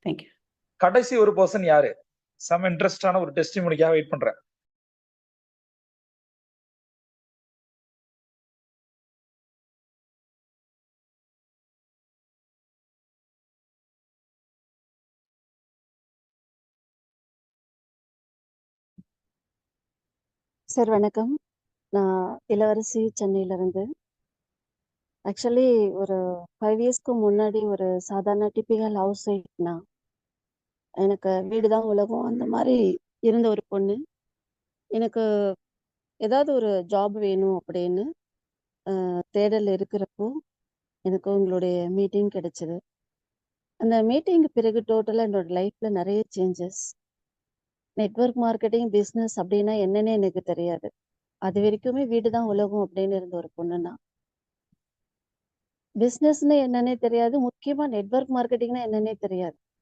Thank you. கடைசி ஒரு person யாரு? சம் இன்ட்ரெஸ்டான ஒரு டெஸ்டிமோனிக்காக வெயிட் பண்றேன். சார் வணக்கம். நான் இளவரசி சென்னையிலேருந்து. ஆக்சுவலி ஒரு 5 இயர்ஸ்க்கு முன்னாடி ஒரு சாதாரண டிப்பிக்கல் ஹவுஸ் ஒய்ஃப்னா எனக்கு வீடு தான் உலகம் அந்த மாதிரி இருந்த ஒரு பொண்ணு. எனக்கு ஏதாவது ஒரு ஜாப் வேணும் அப்படின்னு தேடல் இருக்கிறப்போ எனக்கு உங்களுடைய மீட்டிங் கிடைச்சிது. அந்த மீட்டிங்கு பிறகு டோட்டலாக என்னோட லைஃப்பில் நிறைய சேஞ்சஸ். நெட்வொர்க் மார்க்கெட்டிங் பிஸ்னஸ் அப்படின்னா என்னன்னே எனக்கு தெரியாது. அது வரைக்குமே வீடு தான் உலகம் அப்படின்னு இருந்த ஒரு பொண்ணுன்னா பிஸ்னஸ்ன்னு என்னன்னே தெரியாது. முக்கியமாக நெட்வொர்க் மார்க்கெட்டிங்னா என்னன்னே தெரியாது.